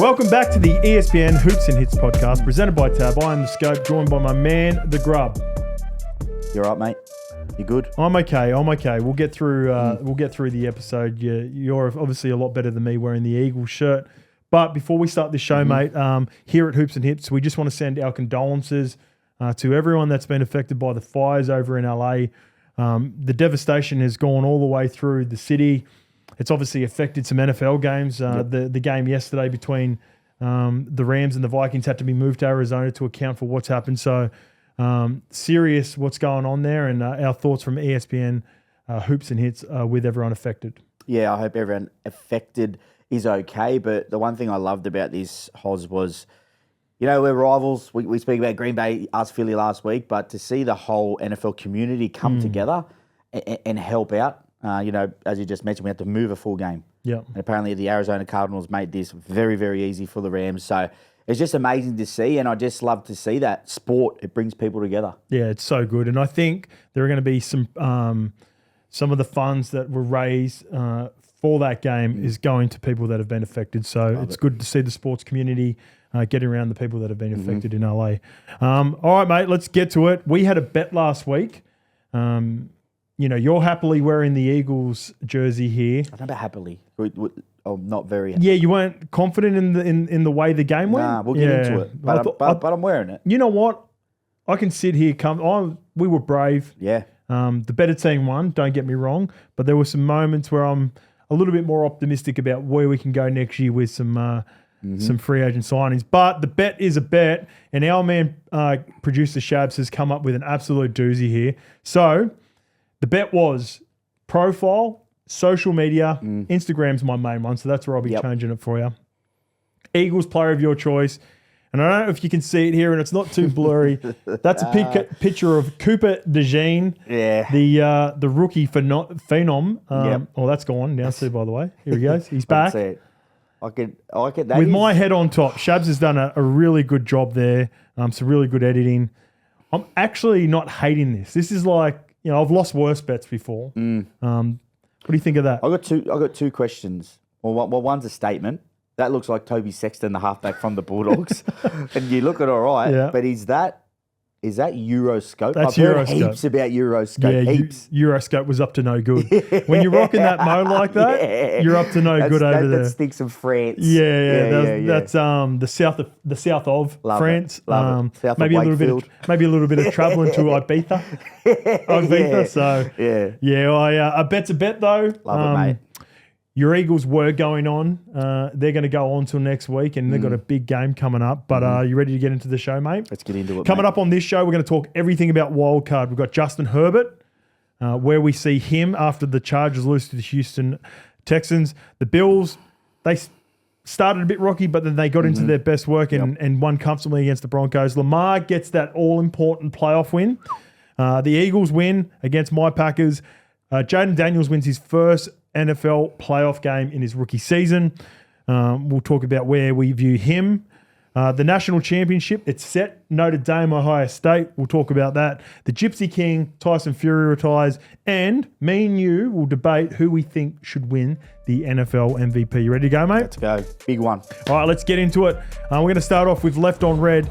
Welcome back to the ESPN HOOPS and HITS podcast presented by Tab. I am the Scope, joined by my man, the Grub. You all right, mate? You good? I'm okay. We'll get through. We'll get through the episode. You're obviously a lot better than me wearing the Eagles shirt. But before we start this show, mate, here at Hoops and Hips, we just want to send our condolences to everyone that's been affected by the fires over in LA. The devastation has gone all the way through the city. It's obviously affected some NFL games. The game yesterday between the Rams and the Vikings had to be moved to Arizona to account for what's happened. So serious what's going on there, and our thoughts from ESPN Hoops and Hits with everyone affected. Yeah, I hope everyone affected is okay. But the one thing I loved about this, Hoz, was, you know, we're rivals. We speak about Green Bay, us Philly last week, but to see the whole NFL community come together and help out, you know, as you just mentioned, we had to move a full game. Yeah. And apparently the Arizona Cardinals made this very, very easy for the Rams. So it's just amazing to see, and I just love to see that sport. It brings people together. Yeah, it's so good. And I think there are going to be some of the funds that were raised for that game is going to people that have been affected. So it's good to see the sports community getting around the people that have been affected in LA. All right, mate, let's get to it. We had a bet last week. You know, you're happily wearing the Eagles jersey here. I don't know about happily. I'm not very happy. Yeah, you weren't confident in the way the game went? Nah, we'll get into it. But I'm wearing it. You know what? I can sit here. We were brave. Yeah. The better team won, don't get me wrong. But there were some moments where I'm a little bit more optimistic about where we can go next year with some free agent signings. But the bet is a bet. And our man, producer Shabs, has come up with an absolute doozy here. So the bet was profile, social media, Instagram's my main one, so that's where I'll be changing it for you. Eagles player of your choice. And I don't know if you can see it here, and it's not too blurry. That's a picture of Cooper DeJean, the rookie phenom. Oh, that's gone now, too, by the way. Here he goes. He's back. I like it. With my head on top. Shabs has done a really good job there. Some really good editing. I'm actually not hating this. This is like, you know, I've lost worse bets before. What do you think of that? I got two questions. Well, one's a statement. That looks like Toby Sexton, the halfback from the Bulldogs. And you look at all right, but is that Euroscope? That's I've heard Euroscope. heaps about Euroscope. Yeah, heaps. Euroscope was up to no good. When you're rocking that mo like that, you're up to no good over there. That stinks of France. That's the south of Love France. It. Love it. South maybe of a little bit of travel into Ibiza. So I bet's a bet though. Love it, mate. Your Eagles were going on. They're going to go on till next week, and they've got a big game coming up. But are you ready to get into the show, mate? Let's get into it. Coming up on this show, we're going to talk everything about wildcard. We've got Justin Herbert, where we see him after the Chargers lose to the Houston Texans. The Bills, they started a bit rocky, but then they got into their best work and won comfortably against the Broncos. Lamar gets that all-important playoff win. The Eagles win against my Packers. Jaden Daniels wins his first NFL playoff game in his rookie season. We'll talk about where we view him. The national championship, it's set. Notre Dame, Ohio State. We'll talk about that. The Gypsy King, Tyson Fury retires. And me and you will debate who we think should win the NFL MVP. You ready to go, mate? Let's go. Big one. All right, let's get into it. We're going to start off with Left on Red.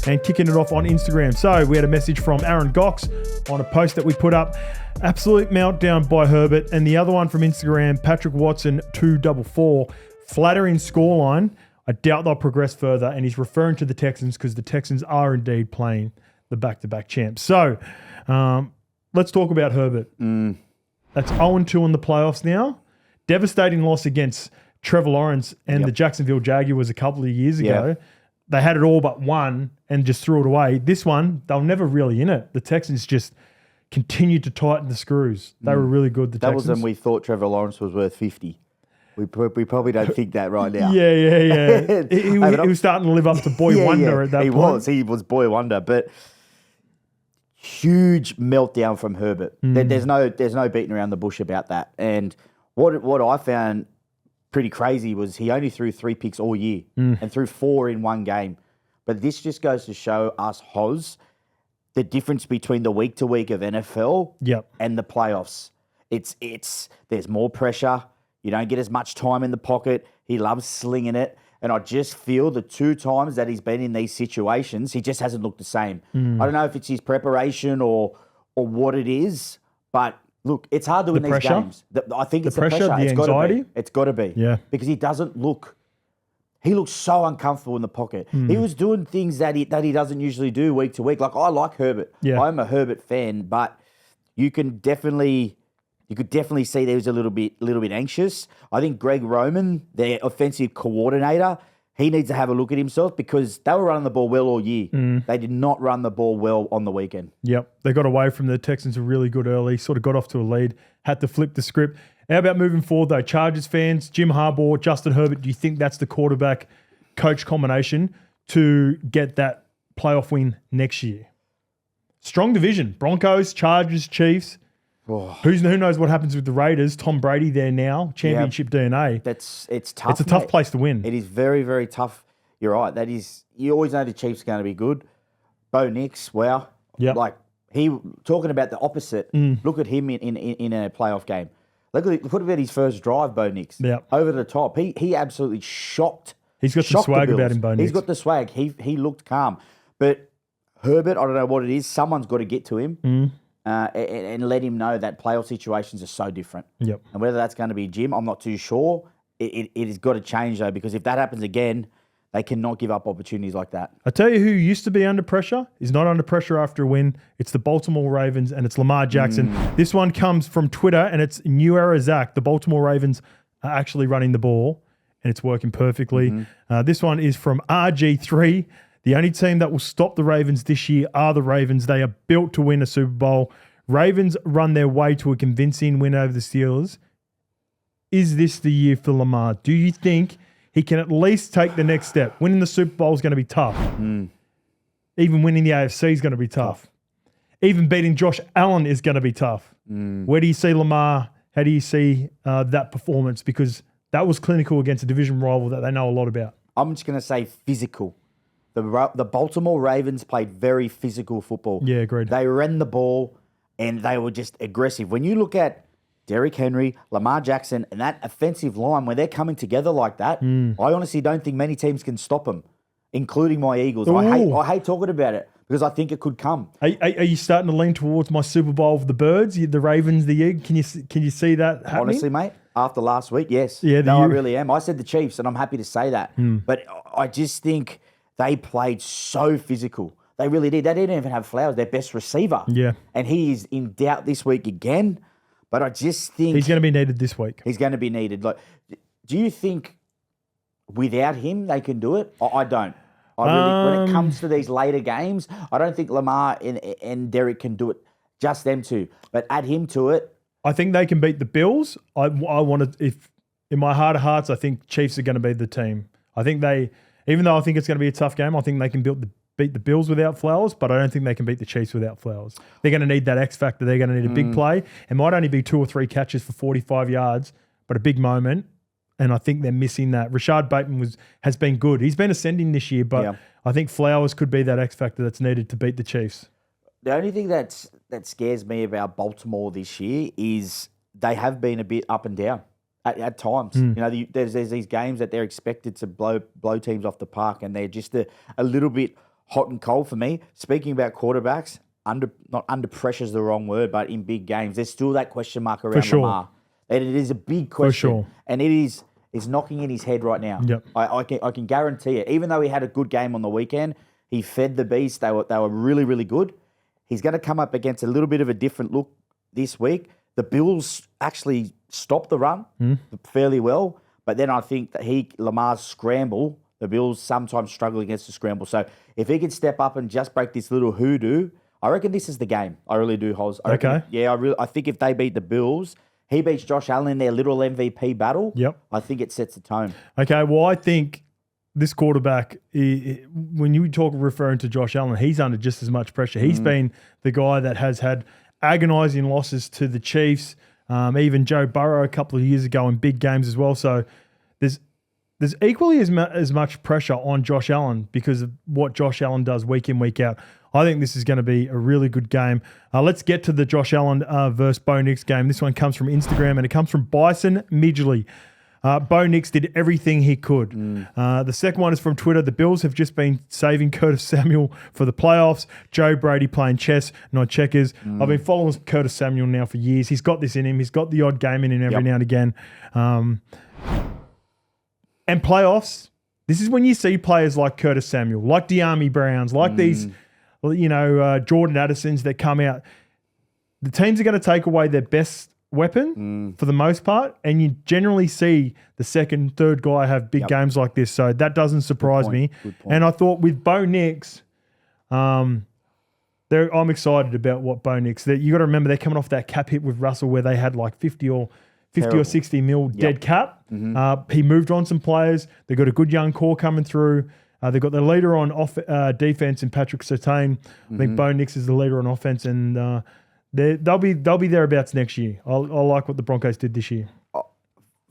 And kicking it off on Instagram. So we had a message from Aaron Gox on a post that we put up. Absolute meltdown by Herbert. And the other one from Instagram, Patrick Watson 244. Flattering scoreline. I doubt they'll progress further. And he's referring to the Texans because the Texans are indeed playing the back-to-back champs. So let's talk about Herbert. That's 0-2 in the playoffs now. Devastating loss against Trevor Lawrence and the Jacksonville Jaguars a couple of years ago. They had it all but one and just threw it away. This one, they were never really in it. The Texans just continued to tighten the screws. They were really good, the Texans. That was when we thought Trevor Lawrence was worth 50. We probably don't think that right now. He was starting to live up to Boy Wonder at that point. He was Boy Wonder, but huge meltdown from Herbert. There's no beating around the bush about that. And what I found pretty crazy was he only threw 3 picks all year and threw 4 in one game. But this just goes to show us, Hoz, the difference between the week-to-week of NFL and the playoffs. There's more pressure. You don't get as much time in the pocket. He loves slinging it. And I just feel the 2 times that he's been in these situations, he just hasn't looked the same. I don't know if it's his preparation or what it is, but look, it's hard to win these games. I think it's the pressure. The anxiety? It's got to be. Yeah. Because he looks so uncomfortable in the pocket. He was doing things that he doesn't usually do week to week. Like, I like Herbert. Yeah. I'm a Herbert fan, but you could definitely see there was a little bit anxious. I think Greg Roman, their offensive coordinator, he needs to have a look at himself because they were running the ball well all year. They did not run the ball well on the weekend. Yep. They got away from the Texans really good early, sort of got off to a lead, had to flip the script. How about moving forward, though? Chargers fans, Jim Harbaugh, Justin Herbert, do you think that's the quarterback-coach combination to get that playoff win next year? Strong division. Broncos, Chargers, Chiefs. Oh. Who knows what happens with the Raiders? Tom Brady there now, championship DNA. It's tough. It's a tough place to win. It is very, very tough. You're right. You always know the Chiefs are going to be good. Bo Nix, wow. Yep. Like, talking about the opposite. Look at him in a playoff game. Look at his first drive, Bo Nix. Yep. Over the top. He absolutely shocked. He's got some swag about him, Bo Nix. He's got the swag. He looked calm. But Herbert, I don't know what it is. Someone's got to get to him. And let him know that playoff situations are so different. Yep. And whether that's going to be Jim, I'm not too sure. It has got to change, though, because if that happens again, they cannot give up opportunities like that. I tell you who used to be under pressure, is not under pressure after a win. It's the Baltimore Ravens, and it's Lamar Jackson. This one comes from Twitter, and it's New Era Zach. The Baltimore Ravens are actually running the ball, and it's working perfectly. This one is from RG3. The only team that will stop the Ravens this year are the Ravens. They are built to win a Super Bowl. Ravens run their way to a convincing win over the Steelers. Is this the year for Lamar? Do you think he can at least take the next step? Winning the Super Bowl is going to be tough. Even winning the AFC is going to be tough. Even beating Josh Allen is going to be tough. Where do you see Lamar? How do you see that performance? Because that was clinical against a division rival that they know a lot about. I'm just going to say physical. The Baltimore Ravens played very physical football. Yeah, agreed. They ran the ball and they were just aggressive. When you look at Derrick Henry, Lamar Jackson, and that offensive line, when they're coming together like that, I honestly don't think many teams can stop them, including my Eagles. I hate talking about it because I think it could come. Are you starting to lean towards my Super Bowl of the Birds, the Ravens, the Eagles? Can you see that happening? Honestly, mate, after last week, yes. Yeah, I really am. I said the Chiefs, and I'm happy to say that. But I just think they played so physical. They really did. They didn't even have Flowers, their best receiver. Yeah. And he is in doubt this week again. But I just think he's going to be needed this week. He's going to be needed. Like, do you think without him they can do it? I don't. When it comes to these later games, I don't think Lamar and Derek can do it. Just them two. But add him to it. I think they can beat the Bills. I want to. If in my heart of hearts, I think Chiefs are going to be the team. I think even though I think it's going to be a tough game, I think they can beat the Bills without Flowers, but I don't think they can beat the Chiefs without Flowers. They're going to need that X factor. They're going to need a big play. It might only be 2 or 3 catches for 45 yards, but a big moment. And I think they're missing that. Rashad Bateman has been good. He's been ascending this year, but I think Flowers could be that X factor that's needed to beat the Chiefs. The only thing that scares me about Baltimore this year is they have been a bit up and down at times. You know, there's these games that they're expected to blow teams off the park, and they're just a little bit hot and cold for me. Speaking about quarterbacks, not under pressure is the wrong word, but in big games, there's still that question mark around Lamar. And it is a big question. For sure. And it is knocking in his head right now. Yep. I can guarantee it. Even though he had a good game on the weekend, he fed the beast. They were really, really good. He's going to come up against a little bit of a different look this week. The Bills actually stopped the run fairly well, but then I think that Lamar's scramble, the Bills sometimes struggle against the scramble. So if he can step up and just break this little hoodoo, I reckon this is the game. I really do, Hoz. I think if they beat the Bills, he beats Josh Allen in their little MVP battle. Yep. I think it sets the tone. Okay, well, I think this quarterback, when you talk referring to Josh Allen, he's under just as much pressure. He's been the guy that has had agonizing losses to the Chiefs, even Joe Burrow a couple of years ago in big games as well. So there's equally as much pressure on Josh Allen because of what Josh Allen does week in, week out. I think this is going to be a really good game. Let's get to the Josh Allen versus Bo Nix game. This one comes from Instagram, and it comes from Bison Midgley. Bo Nix did everything he could. The second one is from Twitter. The Bills have just been saving Curtis Samuel for the playoffs. Joe Brady playing chess, not checkers. I've been following Curtis Samuel now for years. He's got this in him. He's got the odd game in him every now and again. And playoffs, this is when you see players like Curtis Samuel, like De'Ami Browns, like these, Jordan Addisons that come out. The teams are going to take away their best weapon for the most part, and you generally see the second, third guy have big games like this. So that doesn't surprise me. And I thought with Bo Nix, I'm excited about what Bo Nix. You got to remember they're coming off that cap hit with Russell where they had like 50 or 60 mil dead cap. He moved on some players. They've got a good young core coming through. They've got the leader on defense in Patrick Surtain. I think Bo Nix is the leader on offense, and they'll be thereabouts next year. I like what the Broncos did this year.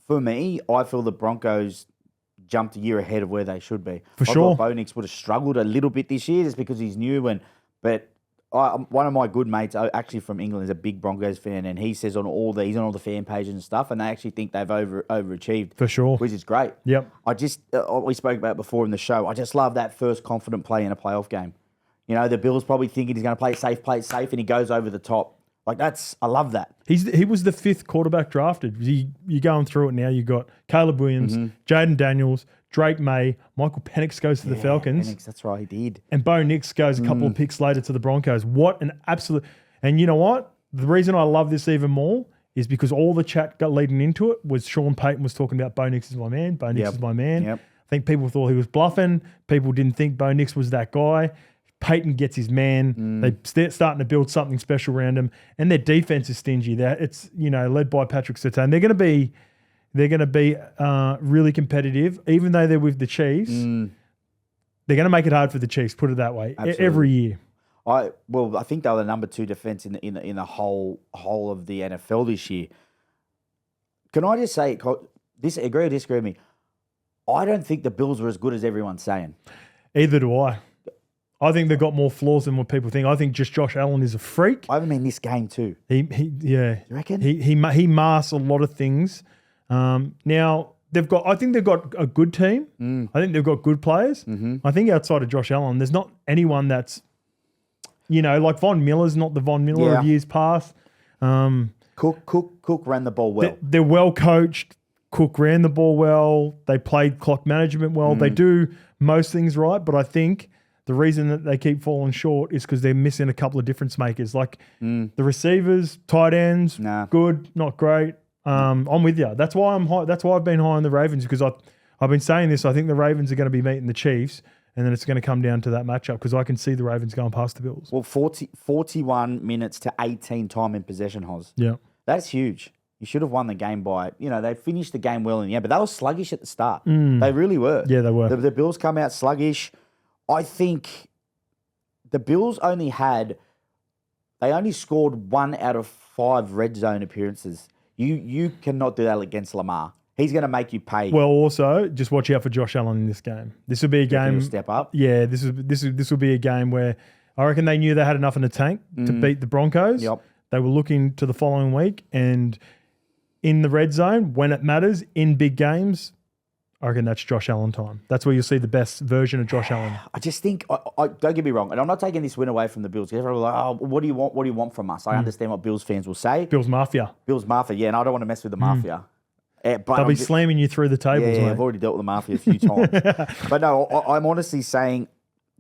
For me, I feel the Broncos jumped a year ahead of where they should be. For sure. I thought Bo Nix would have struggled a little bit this year just because he's new. But one of my good mates, actually from England, is a big Broncos fan, and he says he's on all the fan pages and stuff, and they actually think they've overachieved. For sure. Which is great. Yep. We spoke about it before in the show. I just love that first confident play in a playoff game. The Bills probably thinking he's going to play it safe, and he goes over the top. I love that. He was the 5th quarterback drafted. You're going through it now. You got Caleb Williams, Jaden Daniels, Drake May, Michael Penix goes to the Falcons. Penix, that's right, he did. And Bo Nix goes a couple of picks later to the Broncos. What an absolute... And you know what? The reason I love this even more is because all the chat got leading into it was Sean Payton was talking about Bo Nix is my man. Bo Nix is my man. Yep. I think people thought he was bluffing. People didn't think Bo Nix was that guy. Peyton gets his man. They're starting to build something special around him, and their defense is stingy. It's led by Patrick Surtain. They're going to be really competitive, even though they're with the Chiefs. They're going to make it hard for the Chiefs. Put it that way. Absolutely. Every year. I think they were the number 2 defense in the whole of the NFL this year. Can I just say, agree or disagree with me? I don't think the Bills were as good as everyone's saying. Either do I. I think they've got more flaws than what people think. I think just Josh Allen is a freak. I mean this game too. You reckon? He masks a lot of things. Now I think they've got a good team. I think they've got good players. I think outside of Josh Allen, there's not anyone that's, like Von Miller's not the Von Miller of years past. Cook ran the ball well. They're well coached. Cook ran the ball well. They played clock management well. They do most things right, but I think the reason that they keep falling short is because they're missing a couple of difference makers, like the receivers, tight ends, good, not great. I'm with you. That's why I'm high. That's why I've been high on the Ravens, because I've been saying this. I think the Ravens are going to be meeting the Chiefs, and then it's going to come down to that matchup because I can see the Ravens going past the Bills. Well, 41 minutes to 18 time in possession, Hoz. Yeah, that's huge. You should have won the game by, they finished the game well in the end, but they were sluggish at the start. They really were. Yeah, they were. The Bills come out sluggish. I think the Bills only scored 1 out of 5 red zone appearances. You cannot do that against Lamar. He's going to make you pay. Well, also just watch out for Josh Allen in this game. This will be a game. Step up. Yeah, this will be a game where I reckon they knew they had enough in the tank to beat the Broncos. Yep. They were looking to the following week, and in the red zone when it matters in big games, I reckon that's Josh Allen time. That's where you'll see the best version of Josh Allen. I just think, don't get me wrong, and I'm not taking this win away from the Bills. Everyone will be like, oh, what do you want? What do you want from us? I understand what Bills fans will say. Bills Mafia. Yeah, and I don't want to mess with the Mafia. But they'll be slamming you through the tables, mate. I've already dealt with the Mafia a few times. But no, I'm honestly saying,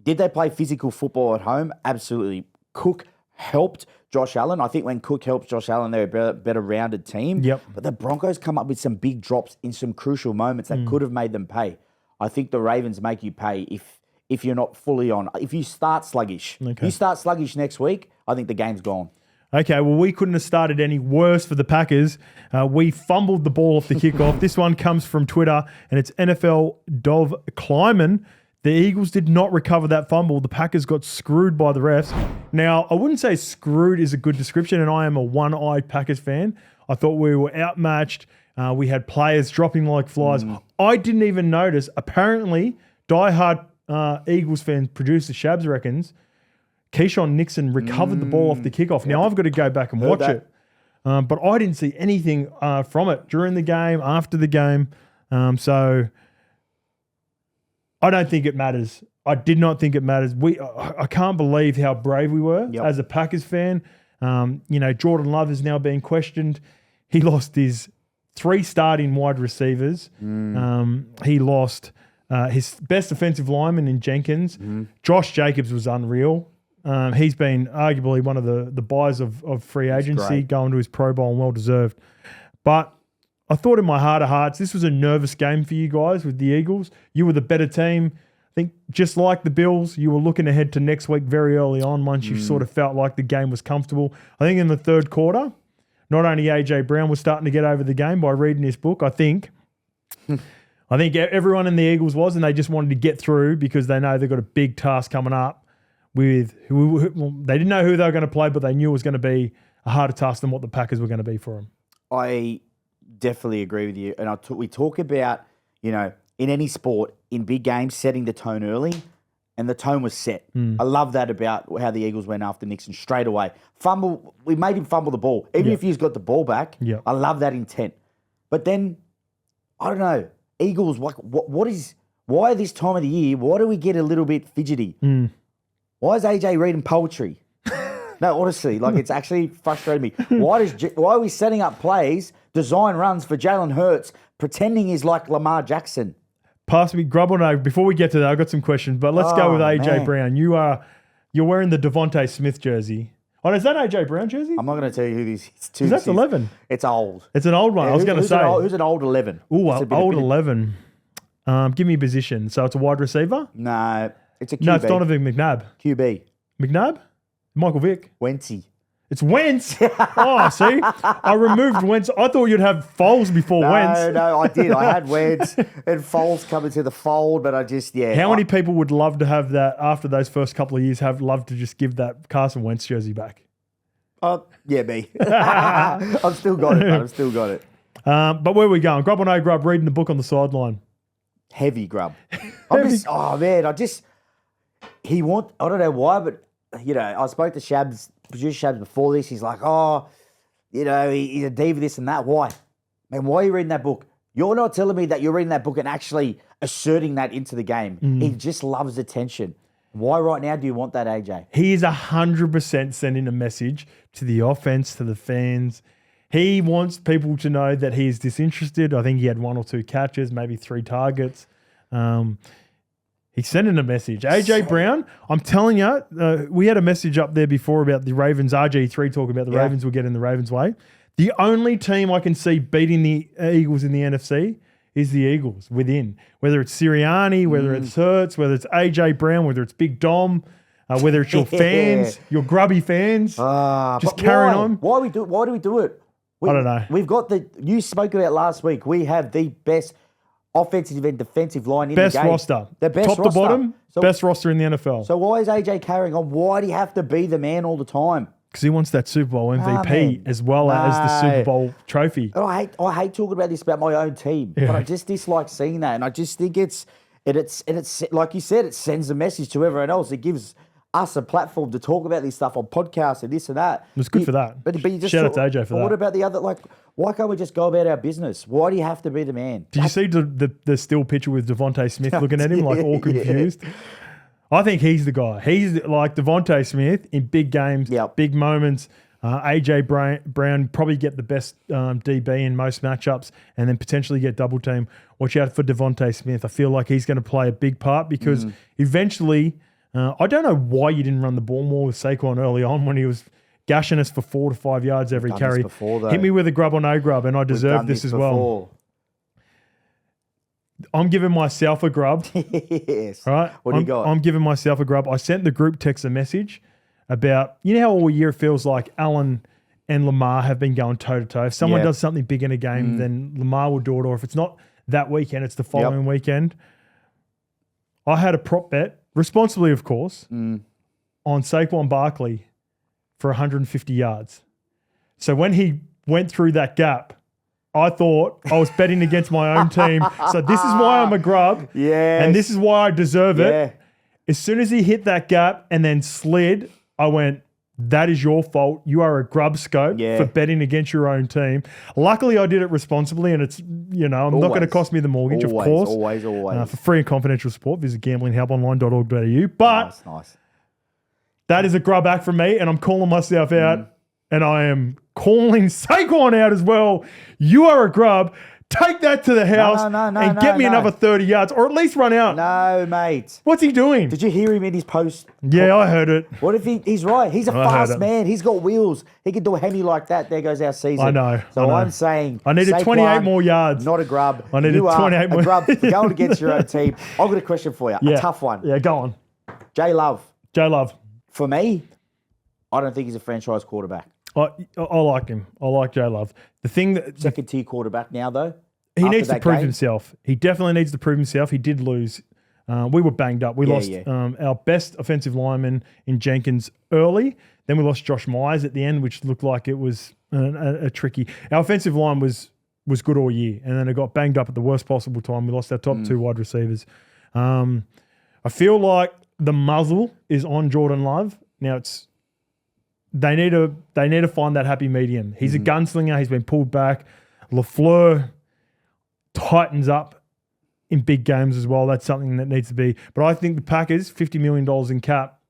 did they play physical football at home? Absolutely. Cook helped Josh Allen. I think when Cook helps Josh Allen, they're a better rounded team. Yep. But the Broncos come up with some big drops in some crucial moments that could have made them pay. I think the Ravens make you pay if you're not fully on. If you start sluggish. Okay. You start sluggish next week, I think the game's gone. Okay, well, we couldn't have started any worse for the Packers. We fumbled the ball off the kickoff. This one comes from Twitter, and it's NFL Dov Kleiman. The Eagles did not recover that fumble. The Packers got screwed by the refs. Now, I wouldn't say screwed is a good description, and I am a one-eyed Packers fan. I thought we were outmatched. We had players dropping like flies. I didn't even notice. Apparently, diehard Eagles fan producer Shabs reckons Keyshawn Nixon recovered the ball off the kickoff. Now, I've got to go back and watch it. But I didn't see anything from it during the game, after the game. So I don't think it matters. I did not think it matters. I can't believe how brave we were as a Packers fan. Jordan Love is now being questioned. He lost his 3 starting wide receivers. He lost his best defensive lineman in Jenkins. Josh Jacobs was unreal. He's been arguably one of the buys of free agency, going to his Pro Bowl, and well-deserved. But I thought in my heart of hearts, this was a nervous game for you guys with the Eagles. You were the better team. I think just like the Bills, you were looking ahead to next week very early on once you sort of felt like the game was comfortable. I think in the third quarter, not only A.J. Brown was starting to get over the game by reading his book, I think everyone in the Eagles was, and they just wanted to get through because they know they've got a big task coming up. They didn't know who they were going to play, but they knew it was going to be a harder task than what the Packers were going to be for them. I definitely agree with you. And we talk about, in any sport, in big games, setting the tone early, and the tone was set. I love that about how the Eagles went after Nixon straight away. We made him fumble the ball. Even if he's got the ball back, I love that intent. But then, I don't know, Eagles, why this time of the year, why do we get a little bit fidgety? Why is AJ reading poetry? No, honestly, it's actually frustrating me. Why are we setting up plays, design runs for Jalen Hurts, pretending he's like Lamar Jackson? Pass me, Grub or no? Before we get to that, I've got some questions, but let's go with AJ Brown. You're wearing the Devontae Smith jersey. Oh, is that AJ Brown jersey? I'm not going to tell you who this is. Because that's 11. It's old. It's an old one. I was going to say. Who's an old 11? Ooh, old 11. Give me a position. So it's a wide receiver? No, it's a QB. No, it's Donovan McNabb. QB. McNabb? Michael Vick? Wentzy. It's Wentz. Oh, see? I removed Wentz. I thought you'd have Foles before Wentz. No, I did. I had Wentz and Foles coming to the fold, but I just, How many people would love to have that after those first couple of years, have loved to just give that Carson Wentz jersey back? Yeah, me. I've still got it, man. I've still got it. But where are we going? Grub or no Grub, reading the book on the sideline. Heavy Grub. I don't know why, but, I spoke to producer Shabs before this. He's like, he's a diva, this and that. Why? Man, why are you reading that book? You're not telling me that you're reading that book and actually asserting that into the game. He just loves attention. Why right now do you want that, AJ? He is 100% sending a message to the offense, to the fans. He wants people to know that he is disinterested. I think he had 1 or 2 catches, maybe 3 targets. He's sending a message. AJ Brown, I'm telling you, we had a message up there before about the Ravens, RG3 talking about the Ravens were getting the Ravens' way. The only team I can see beating the Eagles in the NFC is the Eagles within. Whether it's Sirianni, whether it's Hurts, whether it's AJ Brown, whether it's Big Dom, whether it's your fans, your grubby fans, just carrying on. Why do we do it? I don't know. We've got you spoke about last week, we have the best offensive and defensive line in best the game. Roster. The best top roster. to bottom, best roster in the NFL. So why is AJ carrying on? Why do you have to be the man all the time? Because he wants that Super Bowl MVP as well as the Super Bowl trophy. I hate talking about this about my own team, but I just dislike seeing that, and I just think it's like you said, it sends a message to everyone else. It gives us a platform to talk about this stuff on podcasts and this and that. It was good for that. But you just shout out to AJ for that. What about the other? Why can't we just go about our business? Why do you have to be the man? Did you see the still picture with Devontae Smith looking at him all confused? I think he's the guy. He's like Devontae Smith in big games, big moments. AJ Brown probably get the best DB in most matchups and then potentially get double team. Watch out for Devontae Smith. I feel like he's going to play a big part because eventually, I don't know why you didn't run the ball more with Saquon early on when he was gashing us for 4 to 5 yards every carry. Hit me with a grub or no grub, and I deserve this as well. I'm giving myself a grub. Yes. All right. What do you got? I'm giving myself a grub. I sent the group text a message about, how all year it feels like Allen and Lamar have been going toe to toe. If someone does something big in a game, then Lamar will do it. Or if it's not that weekend, it's the following weekend. I had a prop bet, responsibly of course, on Saquon Barkley for 150 yards. So when he went through that gap, I thought I was betting against my own team. So this is why I'm a grub. Yes. And this is why I deserve Yeah. it. As soon as he hit that gap and then slid, I went, that is your fault. You are a grub scope for betting against your own team. Luckily, I did it responsibly, and it's, I'm not going to cost me the mortgage, of course. Always. For free and confidential support, visit gamblinghelponline.org.au. But Nice. that is a grub act from me, and I'm calling myself out, and I am calling Saquon out as well. You are a grub. Take that to the house and get me another 30 yards, or at least run out. No, mate. What's he doing? Did you hear him in his post? Yeah, I heard it. What if he's right? He's a fast man. He's got wheels. He can do a hemi like that. There goes our season. I know. So I'm saying I needed 28 more yards. Not a grub. I needed you 28 are more. a grub for going against your own team. I've got a question for you. Yeah. A tough one. Yeah, go on. J Love. J-Love. For me, I don't think he's a franchise quarterback. I like him. I like J-Love. The thing that Second tier quarterback now, though. he needs to prove himself. He definitely needs to prove himself. He did lose. We were banged up. We lost our best offensive lineman in Jenkins early. Then we lost Josh Myers at the end, which looked like it was a tricky. Our offensive line was good all year, and then it got banged up at the worst possible time. We lost our top two wide receivers. I feel like the muzzle is on Jordan Love. Now they need to find that happy medium. He's a gunslinger. He's been pulled back. LaFleur tightens up in big games as well. That's something that needs to be. But I think the Packers, $50 million in cap.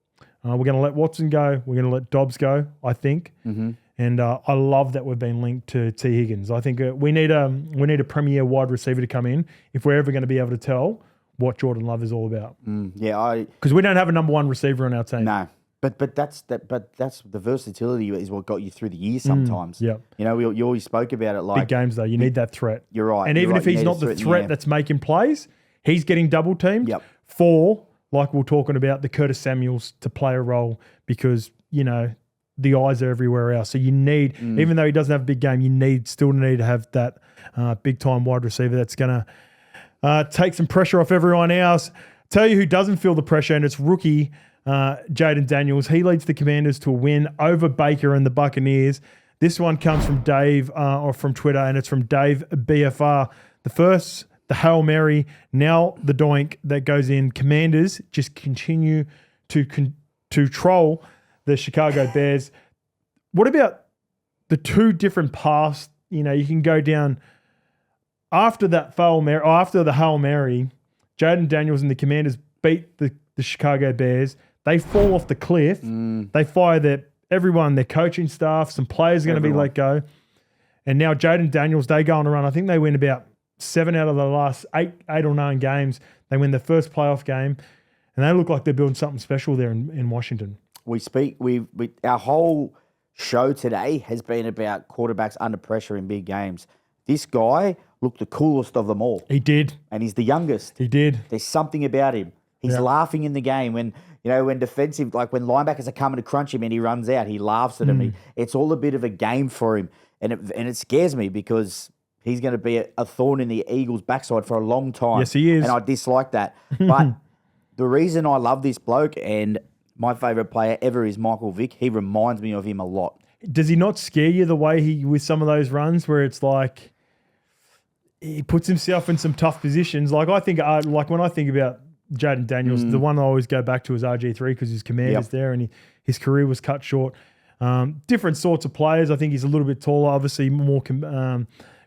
We're going to let Watson go. We're going to let Dobbs go, I think. And I love that we've been linked to T. Higgins. I think we need a premier wide receiver to come in if we're ever going to be able to tell what Jordan Love is all about. Because we don't have a number one receiver on our team. No. But that's the versatility is what got you through the years sometimes. Yeah. You always spoke about it like big games though. You need that threat. You're right. And even if he's not the threat that's making plays, he's getting double teamed. Yep. For, like we're talking about, the Curtis Samuels to play a role because, the eyes are everywhere else. So you need, even though he doesn't have a big game, you still need to have that big time wide receiver that's going to take some pressure off everyone else. Tell you who doesn't feel the pressure, and it's rookie Jaden Daniels. He leads the Commanders to a win over Baker and the Buccaneers. This one comes from Dave or from Twitter, and it's from Dave BFR. The Hail Mary, now the doink that goes in. Commanders just continue to troll the Chicago Bears. What about the two different paths? You can go down after that after the Hail Mary. Jaden Daniels and the Commanders beat the Chicago Bears. They fall off the cliff. They fire everyone, their coaching staff, some players are going to be let go. And now Jaden Daniels, they go on a run. I think they win about 7 out of the last 8 or 9 games. They win their first playoff game. And they look like they're building something special there in Washington. Our whole show today has been about quarterbacks under pressure in big games. This guy looked the coolest of them all. He did. And he's the youngest. He did. There's something about him. He's laughing in the game when defensive, like when linebackers are coming to crunch him and he runs out, he laughs at him. It's all a bit of a game for him. And it scares me because he's going to be a thorn in the Eagles' backside for a long time. Yes, he is. And I dislike that. But the reason I love this bloke and my favourite player ever is Michael Vick. He reminds me of him a lot. Does he not scare you the way with some of those runs where it's like he puts himself in some tough positions? Like when I think about Jaden Daniels, the one I always go back to is RG3 because his command is there and his career was cut short. Different sorts of players. I think he's a little bit taller, obviously more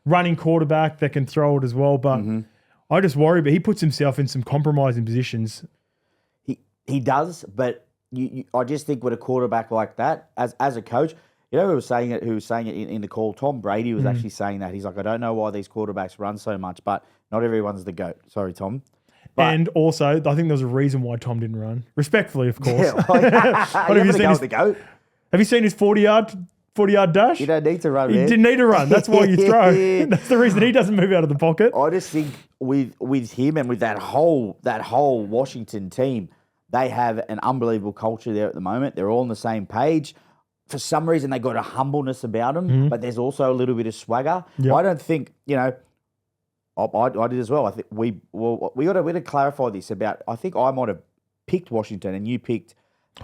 running quarterback that can throw it as well. But I just worry, but he puts himself in some compromising positions. He does, but I just think with a quarterback like that, as a coach, who was saying it in the call? Tom Brady was actually saying that. He's like, I don't know why these quarterbacks run so much, but not everyone's the GOAT. Sorry, Tom. And also, I think there's a reason why Tom didn't run. Respectfully, of course. Have you seen his 40-yard dash? You don't need to run, He man. didn't need to run. That's why you throw. That's the reason he doesn't move out of the pocket. I just think with him and with that whole Washington team, they have an unbelievable culture there at the moment. They're all on the same page. For some reason, they got a humbleness about them, but there's also a little bit of swagger. Yep. I don't think, I did as well. I think we got to clarify this about. I think I might have picked Washington and you picked.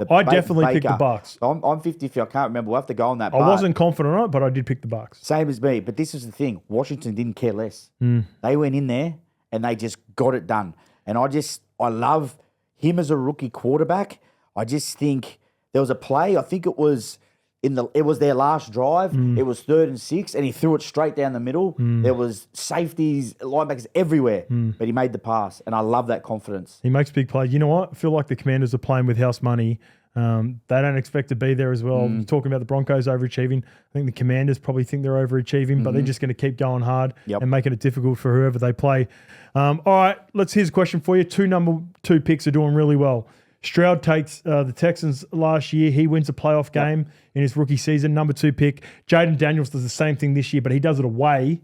I definitely picked the Bucks. I'm 50-50. I can't remember. We'll have to go on that. I wasn't confident on it, but I did pick the Bucks. Same as me. But this is the thing. Washington didn't care less. They went in there and they just got it done. And I love him as a rookie quarterback. I just think there was a play. I think it was their last drive. It was 3rd and 6, and he threw it straight down the middle. There was safeties, linebackers everywhere, but he made the pass, and I love that confidence. He makes big plays. You know what? I feel like the Commanders are playing with house money. They don't expect to be there as well. You're talking about the Broncos overachieving. I think the Commanders probably think they're overachieving, but they're just going to keep going hard and making it difficult for whoever they play. All right, here's a question for you. Number 2 picks are doing really well. Stroud takes the Texans last year. He wins a playoff game in his rookie season. Number 2 pick. Jaden Daniels does the same thing this year, but he does it away.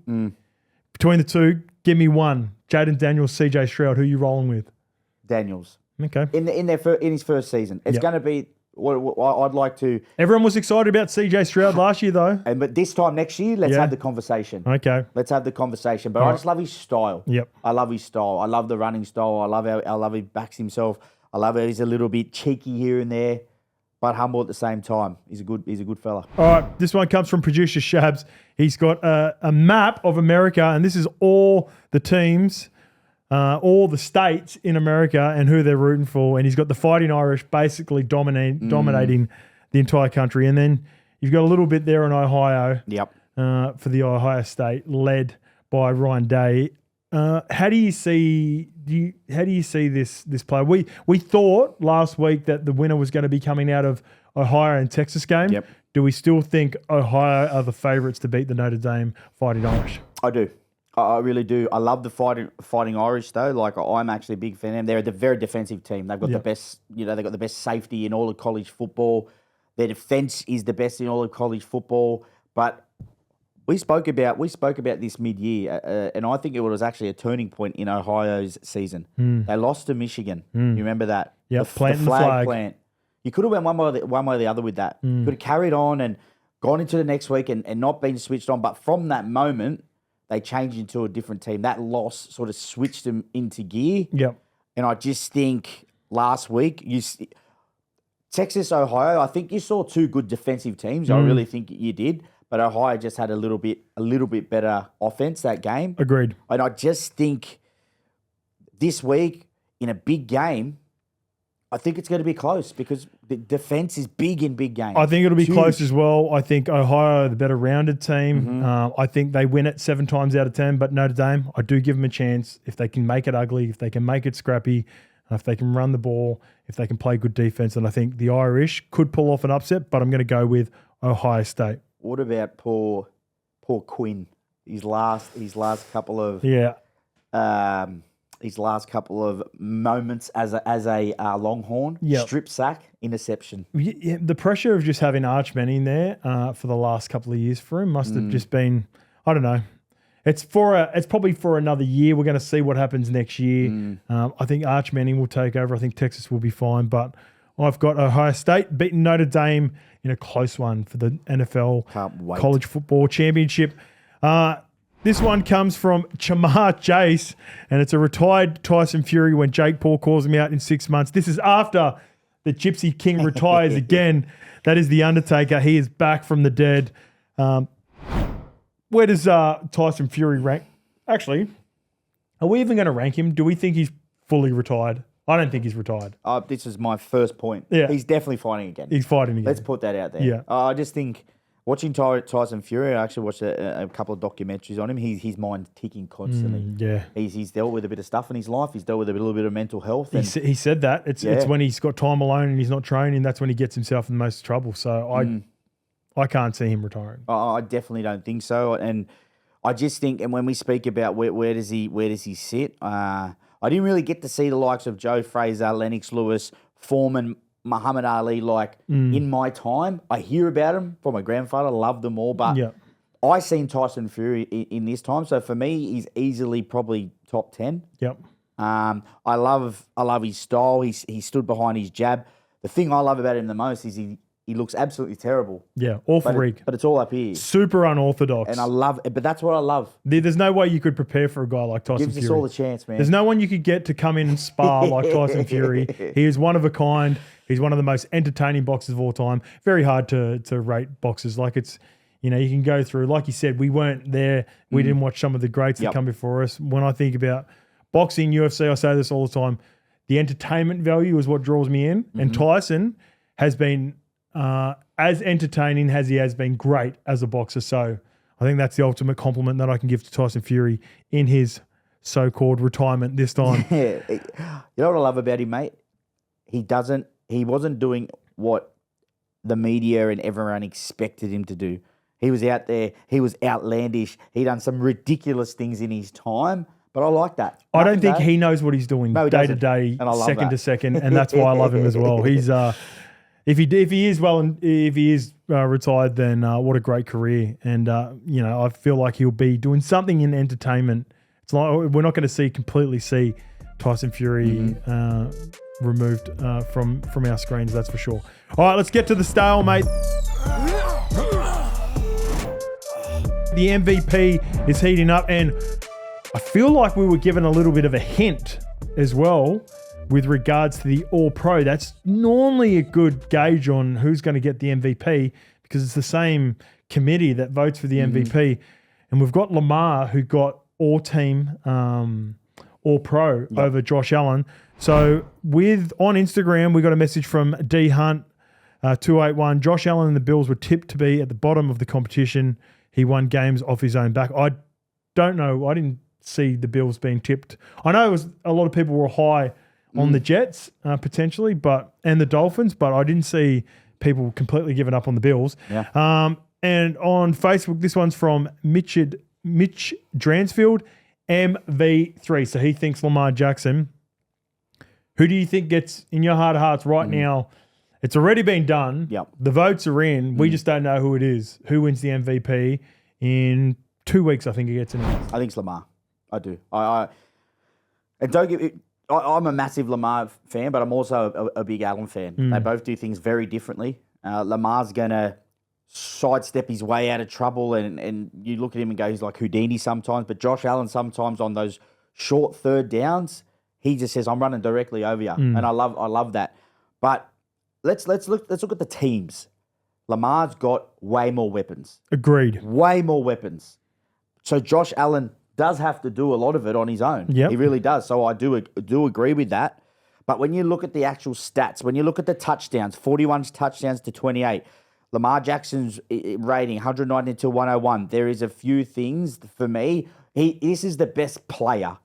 Between the two, give me one. Jaden Daniels, CJ Stroud. Who are you rolling with? Daniels. Okay. In his first season. It's going to be what I'd like to... Everyone was excited about CJ Stroud last year, though. But this time next year, let's have the conversation. Okay. Let's have the conversation. But I just love his style. Yep. I love his style. I love the running style. I love how he backs himself. I love how he's a little bit cheeky here and there, but humble at the same time. He's a good fella. All right, this one comes from producer Shabs. He's got a map of America, and this is all the teams, all the states in America and who they're rooting for. And he's got the Fighting Irish basically dominating the entire country. And then you've got a little bit there in Ohio. Yep. For the Ohio State, led by Ryan Day. How do you see this play? We thought last week that the winner was going to be coming out of Ohio and Texas game. Yep. Do we still think Ohio are the favourites to beat the Notre Dame Fighting Irish? I do. I really do. I love the Fighting Irish though. Like I'm actually a big fan of them. They're a very defensive team. They've got the best. They've got the best safety in all of college football. Their defense is the best in all of college football. But we spoke about this mid-year, and I think it was actually a turning point in Ohio's season. They lost to Michigan. You remember that? Yeah, the flag plant. You could have went one way or the other with that. Could have carried on and gone into the next week and not been switched on. But from that moment, they changed into a different team. That loss sort of switched them into gear. Yep. And I just think last week, Texas, Ohio, I think you saw 2 good defensive teams. I really think you did. But Ohio just had a little bit better offense that game. Agreed. And I just think this week in a big game, I think it's going to be close because the defense is big in big games. I think it'll be close as well. I think Ohio are the better rounded team. I think they win it 7 times out of 10. But Notre Dame, I do give them a chance if they can make it ugly, if they can make it scrappy, if they can run the ball, if they can play good defense. And I think the Irish could pull off an upset, but I'm going to go with Ohio State. What about poor Quinn? His last couple of his last couple of moments as a Longhorn, strip sack, interception. Yeah, the pressure of just having Arch Manning there for the last couple of years for him must have just been, I don't know. It's probably for another year. We're going to see what happens next year. I think Arch Manning will take over. I think Texas will be fine, but I've got Ohio State beating Notre Dame in a close one for the NFL College Football Championship. This one comes from Chamar Jace, and it's a retired Tyson Fury when Jake Paul calls him out in 6 months. This is after the Gypsy King retires again. That is The Undertaker. He is back from the dead. Where does Tyson Fury rank? Actually, are we even going to rank him? Do we think he's fully retired? I don't think he's retired. This is my first point. Yeah. He's definitely fighting again. He's fighting again. Let's put that out there. Yeah. I just think watching Tyson Fury, I actually watched a couple of documentaries on him. His mind's ticking constantly. Yeah. He's dealt with a bit of stuff in his life. He's dealt with a little bit of mental health. He said that. It's when he's got time alone and he's not training, that's when he gets himself in the most trouble. So I can't see him retiring. I definitely don't think so. And I just think, and when we speak about where does he sit, I didn't really get to see the likes of Joe Frazier, Lennox Lewis, Foreman, Muhammad Ali, in my time. I hear about them from my grandfather, love them all, but I seen Tyson Fury in this time. So for me, he's easily probably top 10. Yep. I love his style. He stood behind his jab. The thing I love about him the most is he looks absolutely terrible. Yeah, awful rig. But it's all up here. Super unorthodox. And I love it. But that's what I love. There's no way you could prepare for a guy like Tyson Gives Fury. us all the chance, man. There's no one you could get to come in and spar like Tyson Fury. He is one of a kind. He's one of the most entertaining boxers of all time. Very hard to rate boxers. Like it's, you can go through, like you said, we weren't there. We didn't watch some of the greats that come before us. When I think about boxing, UFC, I say this all the time, the entertainment value is what draws me in. And Tyson has been as entertaining as he has been great as a boxer. So I think that's the ultimate compliment that I can give to Tyson Fury in his so-called retirement this time. You know what I love about him, mate? He wasn't doing what the media and everyone expected him to do. He was out there. He was outlandish. He done some ridiculous things in his time, but I like that. I don't think he knows what he's doing day to day, second to second, and that's why I love him as well. He's if he is retired, then what a great career. And I feel like he'll be doing something in entertainment. It's like we're not going to completely see Tyson Fury removed from our screens. That's for sure. All right, let's get to the stalemate. The MVP is heating up, and I feel like we were given a little bit of a hint as well with regards to the All-Pro. That's normally a good gauge on who's going to get the MVP because it's the same committee that votes for the MVP. And we've got Lamar, who got All-Team All-Pro over Josh Allen. So on Instagram, we got a message from D Hunt 281. Josh Allen and the Bills were tipped to be at the bottom of the competition. He won games off his own back. I don't know. I didn't see the Bills being tipped. I know a lot of people were high on the Jets potentially, and the Dolphins, but I didn't see people completely giving up on the Bills. Yeah. And on Facebook, this one's from Mitch Dransfield, MV3. So he thinks Lamar Jackson. Who do you think gets, in your heart of hearts right now? It's already been done. Yep. The votes are in. We just don't know who it is. Who wins the MVP? In 2 weeks, I think it gets announced. I think it's Lamar. I do. And don't get it. I'm a massive Lamar fan, but I'm also a big Allen fan. They both do things very differently. Lamar's going to sidestep his way out of trouble, and you look at him and go, he's like Houdini sometimes. But Josh Allen sometimes on those short third downs, he just says, "I'm running directly over you," and I love that. But let's look at the teams. Lamar's got way more weapons. Agreed. Way more weapons. So Josh Allen does have to do a lot of it on his own. Yep. He really does. So I do agree with that. But when you look at the actual stats, when you look at the touchdowns, 41 touchdowns to 28, Lamar Jackson's rating, 190 to 101, there is a few things for me. This is the best player.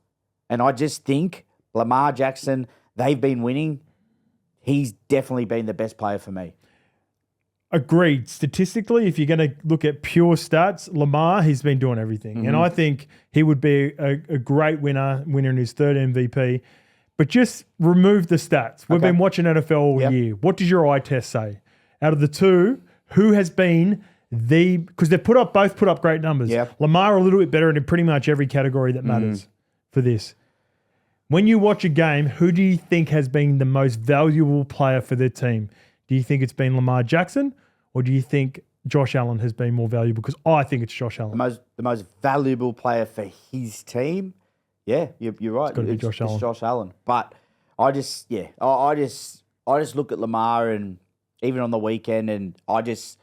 And I just think Lamar Jackson, they've been winning. He's definitely been the best player for me. Agreed. Statistically, if you're going to look at pure stats, Lamar, he's been doing everything. And I think he would be a great winner in his third MVP. But just remove the stats. We've been watching NFL all year. What does your eye test say? Out of the two, who has been because they've both put up great numbers. Yep. Lamar a little bit better in pretty much every category that matters for this. When you watch a game, who do you think has been the most valuable player for their team? Do you think it's been Lamar Jackson, or do you think Josh Allen has been more valuable? Because I think it's Josh Allen. The most valuable player for his team, yeah, you're right. It's got to be Josh Allen. It's Josh Allen. But I just look at Lamar, and even on the weekend, and I just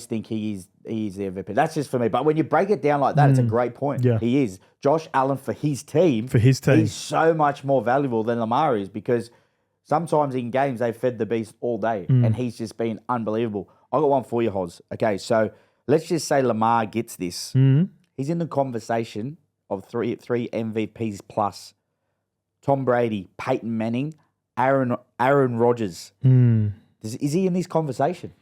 think he is the MVP. That's just for me. But when you break it down like that, it's a great point. Yeah. He is. Josh Allen for his team. He's so much more valuable than Lamar is, because sometimes in games they fed the beast all day, and he's just been unbelievable. I got one for you, Hoz. Okay, so let's just say Lamar gets this. He's in the conversation of three MVPs plus. Tom Brady, Peyton Manning, Aaron Rodgers. Is he in this conversation?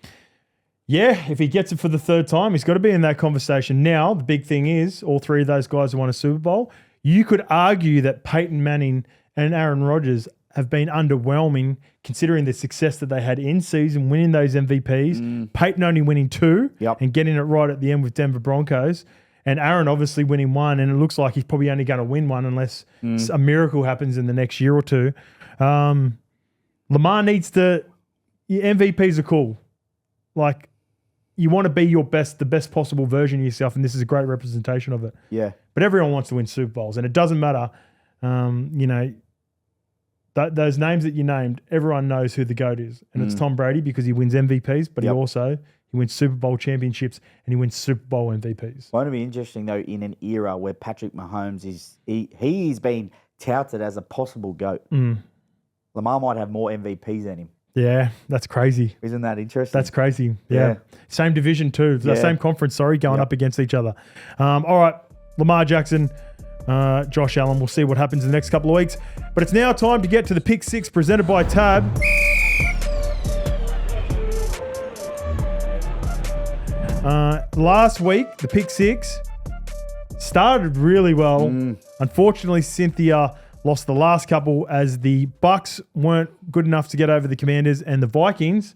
Yeah, if he gets it for the third time, he's got to be in that conversation. Now, the big thing is all three of those guys have won a Super Bowl. You could argue that Peyton Manning and Aaron Rodgers have been underwhelming considering the success that they had in season, winning those MVPs. Peyton only winning 2 and getting it right at the end with Denver Broncos. And Aaron obviously winning 1, and it looks like he's probably only going to win 1 unless a miracle happens in the next year or two. Lamar needs to... MVPs are cool. like you want to be the best possible version of yourself, and this is a great representation of it. Yeah. But everyone wants to win Super Bowls, and it doesn't matter. Those names that you named, everyone knows who the GOAT is, and it's Tom Brady because he wins MVPs, but he wins Super Bowl championships and he wins Super Bowl MVPs. Won't it be interesting though in an era where Patrick Mahomes he's been touted as a possible GOAT. Lamar might have more MVPs than him. Yeah, that's crazy. Isn't that interesting? That's crazy. Yeah. Same division too. The same conference, going up against each other. All right, Lamar Jackson, Josh Allen. We'll see what happens in the next couple of weeks. But it's now time to get to the Pick-6 presented by Tab. Last week, the Pick-6 started really well. Unfortunately, Cynthia lost the last couple as the Bucks weren't good enough to get over the Commanders, and the Vikings,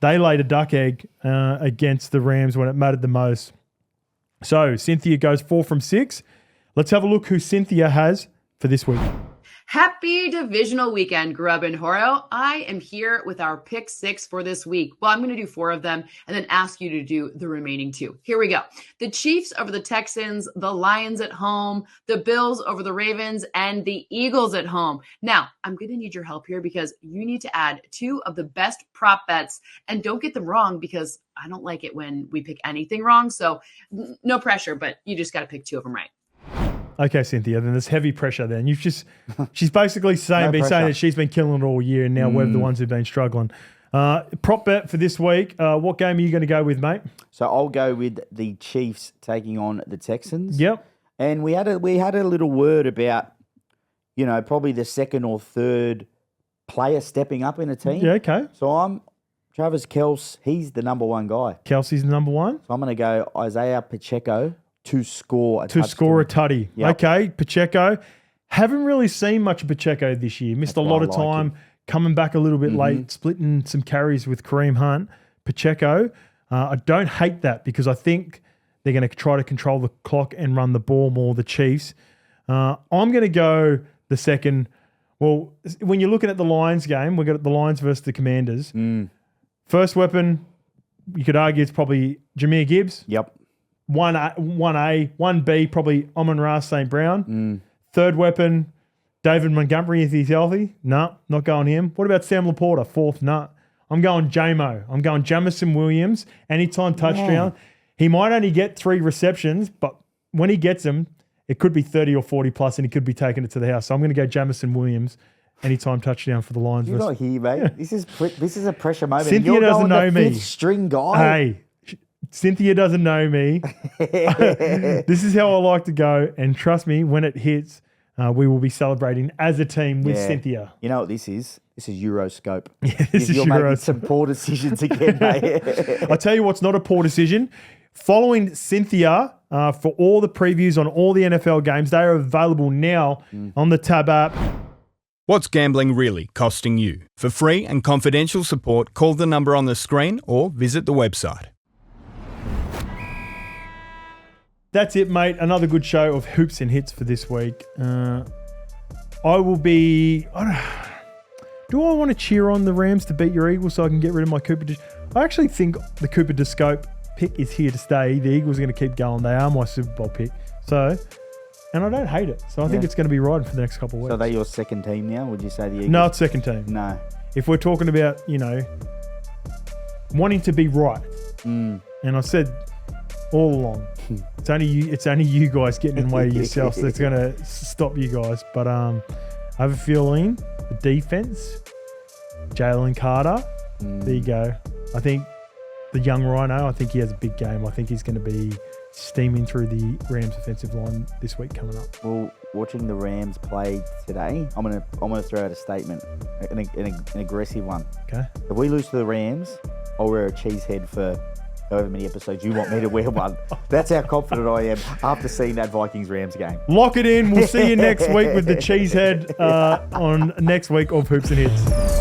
they laid a duck egg against the Rams when it mattered the most. So Cynthia goes 4 from 6. Let's have a look who Cynthia has for this week. Happy divisional weekend, Grub and Horo. I am here with our Pick-6 for this week. Well, I'm going to do 4 of them and then ask you to do the remaining 2. Here we go. The Chiefs over the Texans, the Lions at home, the Bills over the Ravens, and the Eagles at home. Now, I'm going to need your help here because you need to add 2 of the best prop bets, and don't get them wrong because I don't like it when we pick anything wrong. So no pressure, but you just got to pick 2 of them right. Okay, Cynthia, then there's heavy pressure then. She's basically saying that she's been killing it all year, and now we're the ones who've been struggling. Prop bet for this week. What game are you going to go with, mate? So I'll go with the Chiefs taking on the Texans. Yep. And we had a little word about, probably the second or third player stepping up in a team. Yeah, okay. So I'm Travis Kelce. He's the number 1 guy. Kelsey's the number 1. So I'm going to go Isaiah Pacheco to score a tutty. Yep. Okay, Pacheco. Haven't really seen much of Pacheco this year. Missed a lot of time, coming back a little bit late, splitting some carries with Kareem Hunt. Pacheco, I don't hate that because I think they're going to try to control the clock and run the ball more, the Chiefs. I'm going to go the second. Well, when you're looking at the Lions game, we've got the Lions versus the Commanders. First weapon, you could argue it's probably Jahmyr Gibbs. Yep. 1A, 1B, probably Amon-Ra St. Brown. Third weapon, David Montgomery, if he's healthy. No, not going him. What about Sam Laporta? 4th, no. I'm going J-Mo. I'm going Jamison Williams. Anytime touchdown. He might only get 3 receptions, but when he gets them, it could be 30 or 40 plus, and he could be taking it to the house. So I'm going to go Jamison Williams. Anytime touchdown for the Lions. You're not here, mate. This is a pressure moment. Cynthia doesn't know me. 5th string guy. Hey. Cynthia doesn't know me. This is how I like to go. And trust me, when it hits, we will be celebrating as a team with Cynthia. You know what this is? This is Euroscope. Yeah, this is You're Euroscope. making some poor decisions again, mate. I tell you what's not a poor decision. Following Cynthia for all the previews on all the NFL games, they are available now on the Tab app. What's gambling really costing you? For free and confidential support, call the number on the screen or visit the website. That's it, mate. Another good show of Hoops and Hits for this week. I will be... do I want to cheer on the Rams to beat your Eagles so I can get rid of my Cooper? I actually think the Cooper DeScope pick is here to stay. The Eagles are going to keep going. They are my Super Bowl pick. So, and I don't hate it. So I think it's going to be right for the next couple of weeks. So they're your second team now? Would you say the Eagles? No, it's second team. No. If we're talking about, wanting to be right. And I said all along, it's only you guys getting in the way of yourselves that's going to stop you guys. But I have a feeling the defense, Jalen Carter, there you go. I think the young Rhino, I think he has a big game. I think he's going to be steaming through the Rams offensive line this week coming up. Well, watching the Rams play today, I'm gonna throw out a statement, an aggressive one. Okay. If we lose to the Rams, I'll wear a cheese head for however many episodes you want me to wear one. That's how confident I am after seeing that Vikings-Rams game. Lock it in. We'll see you next week with the cheesehead on next week of Hoops and Hits.